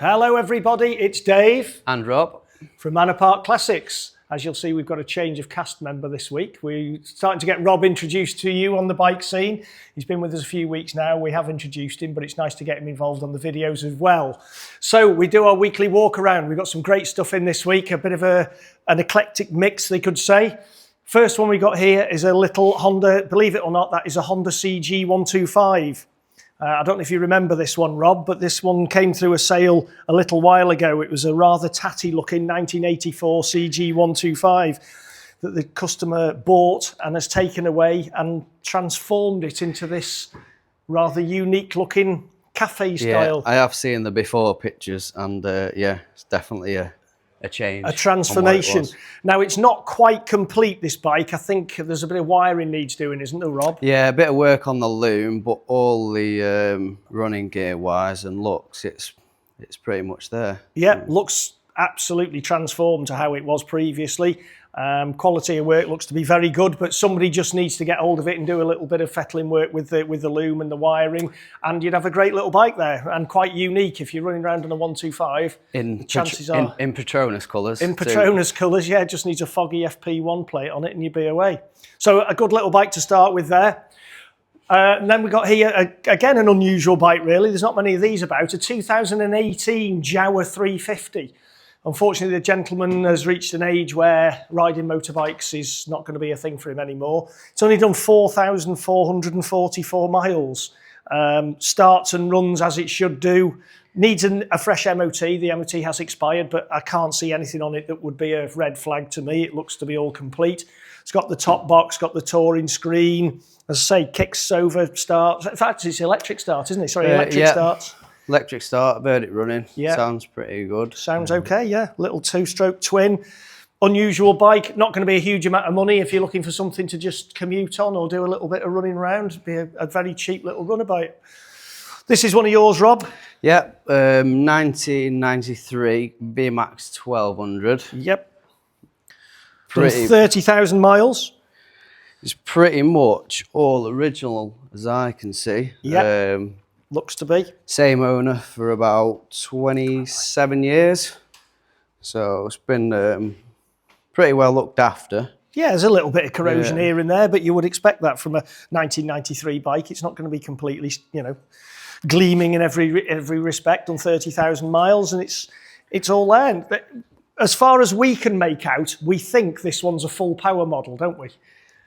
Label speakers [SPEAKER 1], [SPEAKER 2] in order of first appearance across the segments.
[SPEAKER 1] Hello everybody, it's Dave
[SPEAKER 2] and Rob
[SPEAKER 1] from Manor Park Classics. As you'll see, we've got a change of cast member this week. We're starting to get Rob introduced to you on the bike scene. He's been with us a few weeks now. We have introduced him, but it's nice to get him involved on the videos as well. So we do our weekly walk around. We've got some great stuff in this week, a bit of an eclectic mix, they could say. First one we got here is a little Honda, believe it or not, that is a Honda CG125. I don't know if you remember this one, Rob, but this one came through a sale a little while ago. It was a rather tatty looking 1984 CG125 that the customer bought and has taken away and transformed it into this rather unique looking cafe style.
[SPEAKER 2] Yeah, I have seen the before pictures and yeah, it's definitely a change.
[SPEAKER 1] A transformation. Now, it's not quite complete, this bike. I think there's a bit of wiring needs doing, isn't there, Rob?
[SPEAKER 2] Yeah, a bit of work on the loom, but all the running gear wise and looks, it's pretty much there.
[SPEAKER 1] Yeah, looks absolutely transformed to how it was previously. Quality of work looks to be very good, but somebody just needs to get hold of it and do a little bit of fettling work with the loom and the wiring, and you'd have a great little bike there, and quite unique if you're running around on a 125. Chances are in
[SPEAKER 2] Petronas colours.
[SPEAKER 1] In Petronas colours, yeah. Just needs a foggy FP1 plate on it, and you'd be away. So a good little bike to start with there. And then we got here again an unusual bike. Really, there's not many of these about. A 2018 Jawa 350. Unfortunately, the gentleman has reached an age where riding motorbikes is not going to be a thing for him anymore. It's only done 4,444 miles. Starts and runs as it should do. Needs a fresh MOT. The MOT has expired, but I can't see anything on it that would be a red flag to me. It looks to be all complete. It's got the top box, got the touring screen. As I say, kicks over, starts. In fact, it's electric start, isn't it? Sorry, electric starts.
[SPEAKER 2] Electric start, I've heard it running.
[SPEAKER 1] Yeah.
[SPEAKER 2] Sounds pretty good.
[SPEAKER 1] Sounds okay, yeah. Little two-stroke twin. Unusual bike. Not going to be a huge amount of money if you're looking for something to just commute on or do a little bit of running around. It'd be a very cheap little runabout. This is one of yours, Rob?
[SPEAKER 2] Yeah, 1993 V-Max 1200.
[SPEAKER 1] Yep. 30,000 miles.
[SPEAKER 2] It's pretty much all original as I can see.
[SPEAKER 1] Yeah. Looks to be.
[SPEAKER 2] Same owner for about 27 years. So it's been pretty well looked after. Yeah,
[SPEAKER 1] there's a little bit of corrosion here and there, but you would expect that from a 1993 bike. It's not going to be completely, gleaming in every respect on 30,000 miles, and it's all there. As far as we can make out, we think this one's a full power model, don't we?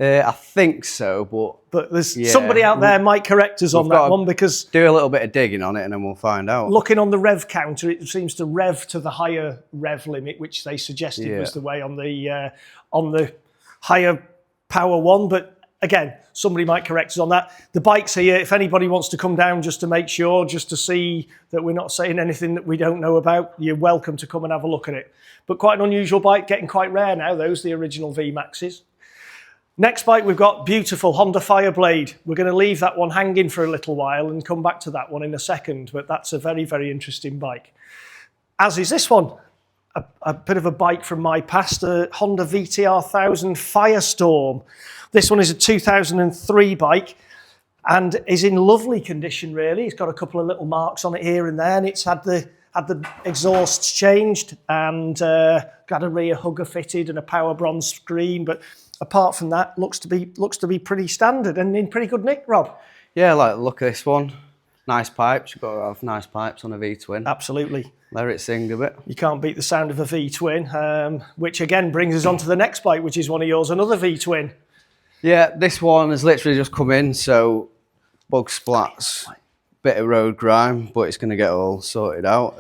[SPEAKER 2] I think so,
[SPEAKER 1] but there's somebody out there might correct us on that one, because
[SPEAKER 2] do a little bit of digging on it and then we'll find out.
[SPEAKER 1] Looking on the rev counter, it seems to rev to the higher rev limit, which they suggested was the way on the higher power one. But again, somebody might correct us on that. The bike's here. If anybody wants to come down just to make sure, just to see that we're not saying anything that we don't know about, you're welcome to come and have a look at it. But quite an unusual bike, getting quite rare now. Those, the original V-Maxes. Next bike, we've got beautiful Honda Fireblade. We're going to leave that one hanging for a little while and come back to that one in a second, but that's a very, very interesting bike. As is this one, a bit of a bike from my past, a Honda VTR 1000 Firestorm. This one is a 2003 bike and is in lovely condition, really. It's got a couple of little marks on it here and there, and it's had the exhausts changed and got a rear hugger fitted and a power bronze screen, but apart from that, looks to be pretty standard and in pretty good nick, Rob.
[SPEAKER 2] Yeah, like look at this one. Nice pipes. You've got to have nice pipes on a V-twin.
[SPEAKER 1] Absolutely.
[SPEAKER 2] Let it sing a bit.
[SPEAKER 1] You can't beat the sound of a V-twin, which again brings us on to the next bike, which is one of yours, another V-twin.
[SPEAKER 2] Yeah, this one has literally just come in, so bug splats, bit of road grime, but it's going to get all sorted out.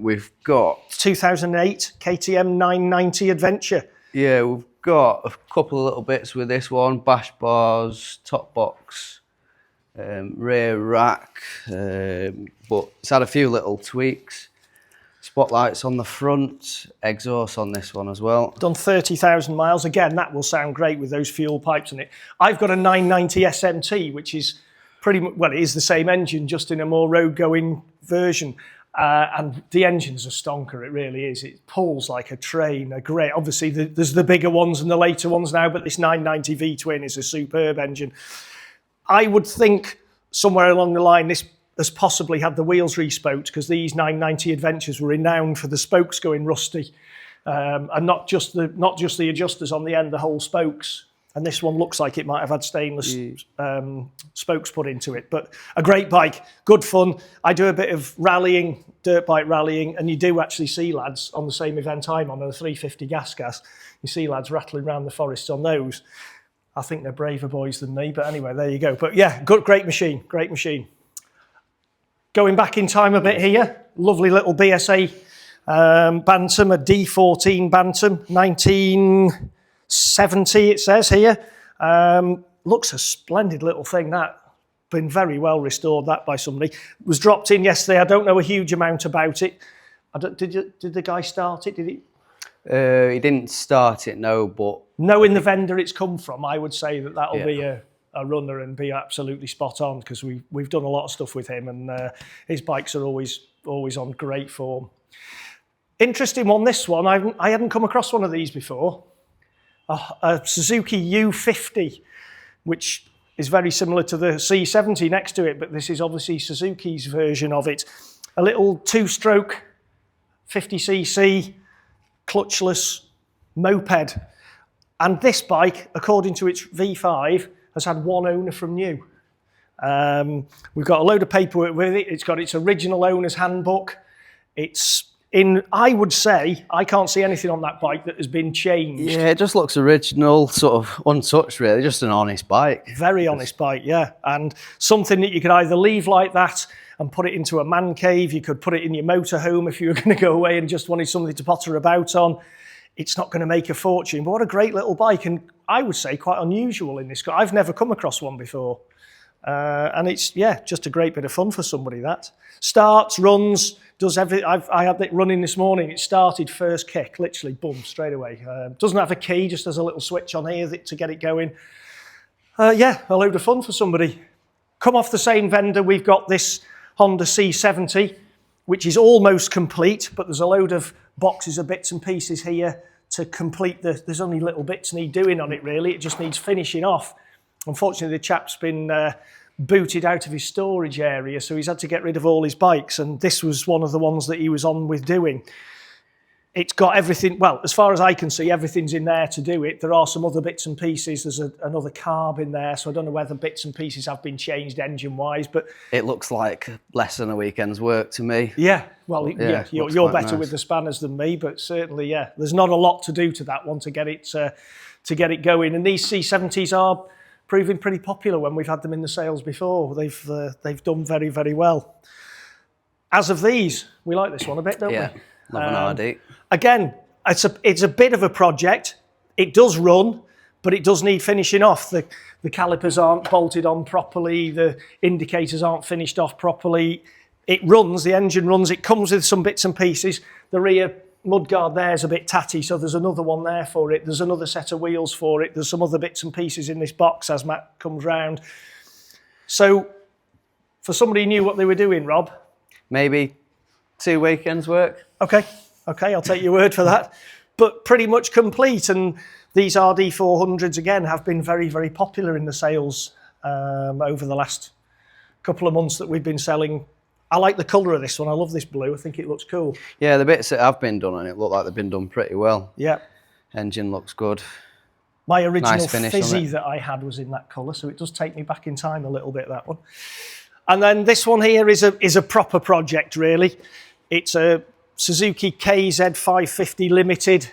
[SPEAKER 2] We've got
[SPEAKER 1] 2008 KTM 990 Adventure.
[SPEAKER 2] Yeah, we've got a couple of little bits with this one: bash bars, top box, rear rack, but it's had a few little tweaks. Spotlights on the front, exhaust on this one as well.
[SPEAKER 1] Done 30,000 miles. Again, that will sound great with those fuel pipes in it. I've got a 990 SMT, which is pretty much, well, it is the same engine, just in a more road-going version. And the engine's a stonker, it really is. It pulls like a train, a great. Obviously, there's the bigger ones and the later ones now, but this 990 V-twin is a superb engine. I would think somewhere along the line, this has possibly had the wheels respoked, because these 990 Adventures were renowned for the spokes going rusty, and not just the adjusters on the end, the whole spokes. And this one looks like it might have had stainless spokes put into it. But a great bike, good fun. I do a bit of rallying, dirt bike rallying, and you do actually see lads on the same event I'm on a 350 gas. You see lads rattling around the forests on those. I think they're braver boys than me, but anyway, there you go. But yeah, great machine, great machine. Going back in time a bit here, lovely little BSA Bantam, a D14 Bantam, 1970 it says here. Looks a splendid little thing, that. Been very well restored, that, by somebody. Was dropped in yesterday. I don't know a huge amount about it. Did the guy start it? Did he?
[SPEAKER 2] He didn't start it, no, but...
[SPEAKER 1] Knowing the vendor it's come from, I would say that'll be a runner and be absolutely spot on, because we've done a lot of stuff with him, and his bikes are always on great form. Interesting one, this one. I hadn't come across one of these before. A Suzuki U50, which is very similar to the C70 next to it, but this is obviously Suzuki's version of it. A little two-stroke 50cc clutchless moped. And this bike, according to its V5, has had one owner from new. We've got a load of paperwork with it. It's got its original owner's handbook. It's in, I would say, I can't see anything on that bike that has been changed.
[SPEAKER 2] Yeah, it just looks original, sort of untouched, really. Just an honest bike.
[SPEAKER 1] Very honest bike, yeah. And something that you could either leave like that and put it into a man cave. You could put it in your motorhome if you were going to go away and just wanted something to potter about on. It's not going to make a fortune, but what a great little bike, and I would say quite unusual in this. I've never come across one before. And it's, yeah, just a great bit of fun for somebody, that. Starts, runs, does everything. I had it running this morning. It started first kick, literally, boom, straight away. Doesn't have a key, just has a little switch on here to get it going. Yeah, a load of fun for somebody. Come off the same vendor, we've got this Honda C70, which is almost complete, but there's a load of boxes of bits and pieces here to complete there's only little bits need doing on it, really. It just needs finishing off. Unfortunately, the chap's been booted out of his storage area, so he's had to get rid of all his bikes, and this was one of the ones that he was on with doing. It's got everything, well, as far as I can see, everything's in there to do it. There are some other bits and pieces. There's another carb in there, so I don't know whether bits and pieces have been changed engine-wise, but... It
[SPEAKER 2] looks like less than a weekend's work to me.
[SPEAKER 1] Yeah, well, yeah, you're better with the spanners than me, but certainly, yeah, there's not a lot to do to that one to get it going. And these C70s are proving pretty popular when we've had them in the sales before. They've done very, very well. As of these, we like this one a bit, don't we?
[SPEAKER 2] Love an RD.
[SPEAKER 1] Again, it's a bit of a project. It does run, but it does need finishing off. The calipers aren't bolted on properly. The indicators aren't finished off properly. It runs, the engine runs. It comes with some bits and pieces. The rear mudguard there is a bit tatty, so there's another one there for it. There's another set of wheels for it. There's some other bits and pieces in this box as Matt comes round. So, for somebody who knew what they were doing, Rob?
[SPEAKER 2] Maybe 2 weekends' work.
[SPEAKER 1] Okay, I'll take your word for that. But pretty much complete, and these RD400s, again, have been very, very popular in the sales over the last couple of months that we've been selling. I like the colour of this one. I love this blue. I think it looks cool.
[SPEAKER 2] Yeah, the bits that have been done on it look like they've been done pretty well.
[SPEAKER 1] Yeah.
[SPEAKER 2] Engine looks good.
[SPEAKER 1] My original Fizzy that I had was in that colour, so it does take me back in time a little bit, that one. And then this one here is a proper project, really. It's a Suzuki KZ550 Limited.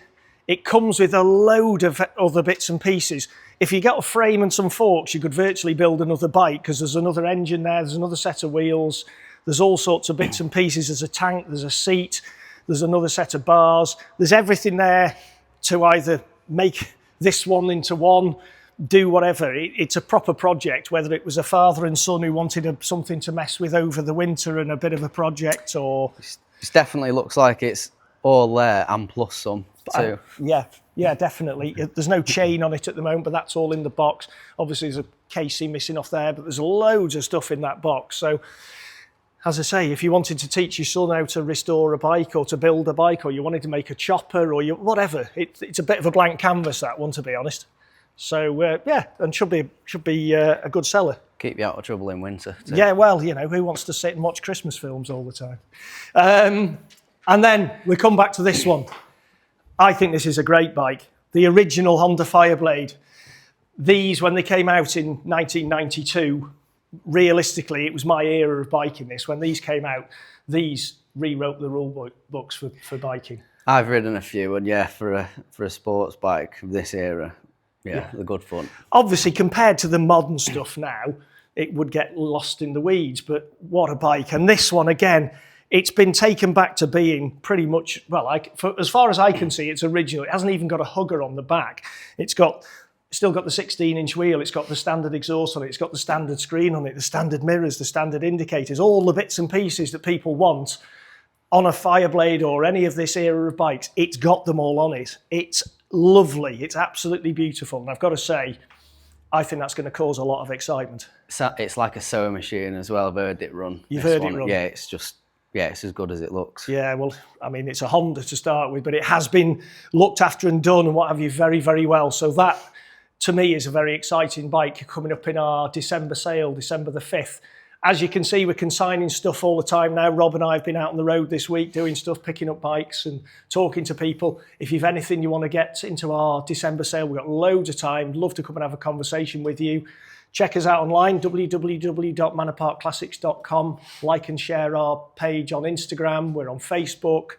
[SPEAKER 1] It comes with a load of other bits and pieces. If you got a frame and some forks, you could virtually build another bike, because there's another engine there, there's another set of wheels, there's all sorts of bits and pieces. There's a tank, there's a seat, there's another set of bars. There's everything there to either make this one into one, do whatever. It's a proper project, whether it was a father and son who wanted something to mess with over the winter and a bit of a project, or...
[SPEAKER 2] It definitely looks like it's all there and plus some too. Yeah, definitely. There's no chain on it at the moment, but that's all in the box. Obviously, there's a casing missing off there, but there's loads of stuff in that box. So, as I say, if you wanted to teach your son how to restore a bike or to build a bike, or you wanted to make a chopper or whatever, it's a bit of a blank canvas, that one, to be honest. So, yeah, and should be a good seller. Keep you out of trouble in winter. Too.
[SPEAKER 1] Yeah, well, you know, who wants to sit and watch Christmas films all the time? And then we come back to this one. I think this is a great bike. The original Honda Fireblade. These, when they came out in 1992, realistically, it was my era of biking this. When these came out, these rewrote the rule books for biking.
[SPEAKER 2] I've ridden a few, and yeah, for a sports bike of this era, yeah, they're good fun.
[SPEAKER 1] Obviously, compared to the modern stuff now, it would get lost in the weeds, but what a bike. And this one, again, it's been taken back to being pretty much, well, as far as I can see, it's original. It hasn't even got a hugger on the back. It's still got the 16-inch wheel, it's got the standard exhaust on it, it's got the standard screen on it, the standard mirrors, the standard indicators, all the bits and pieces that people want on a Fireblade or any of this era of bikes. It's got them all on it. It's lovely. It's absolutely beautiful. And I've got to say, I think that's going to cause a lot of excitement.
[SPEAKER 2] It's like a sewing machine as well. I've heard it run.
[SPEAKER 1] You've heard it run?
[SPEAKER 2] Yeah, it's as good as it looks.
[SPEAKER 1] Yeah, well, I mean, it's a Honda to start with, but it has been looked after and done and what have you very, very well. So that, to me, is a very exciting bike coming up in our December sale, December the 5th. As you can see, we're consigning stuff all the time now. Rob and I have been out on the road this week doing stuff, picking up bikes and talking to people. If you've anything you want to get into our December sale, we've got loads of time. Love to come and have a conversation with you. Check us out online, www.manorparkclassics.com. Like and share our page on Instagram. We're on Facebook.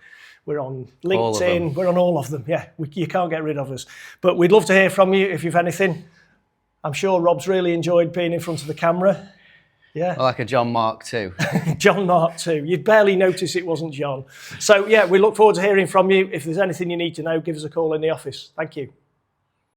[SPEAKER 1] We're on LinkedIn. We're on all of them. Yeah, you can't get rid of us. But we'd love to hear from you if you've anything. I'm sure Rob's really enjoyed being in front of the camera. Yeah.
[SPEAKER 2] Like a John Mark II.
[SPEAKER 1] John Mark II. You'd barely notice it wasn't John. So, yeah, we look forward to hearing from you. If there's anything you need to know, give us a call in the office. Thank you.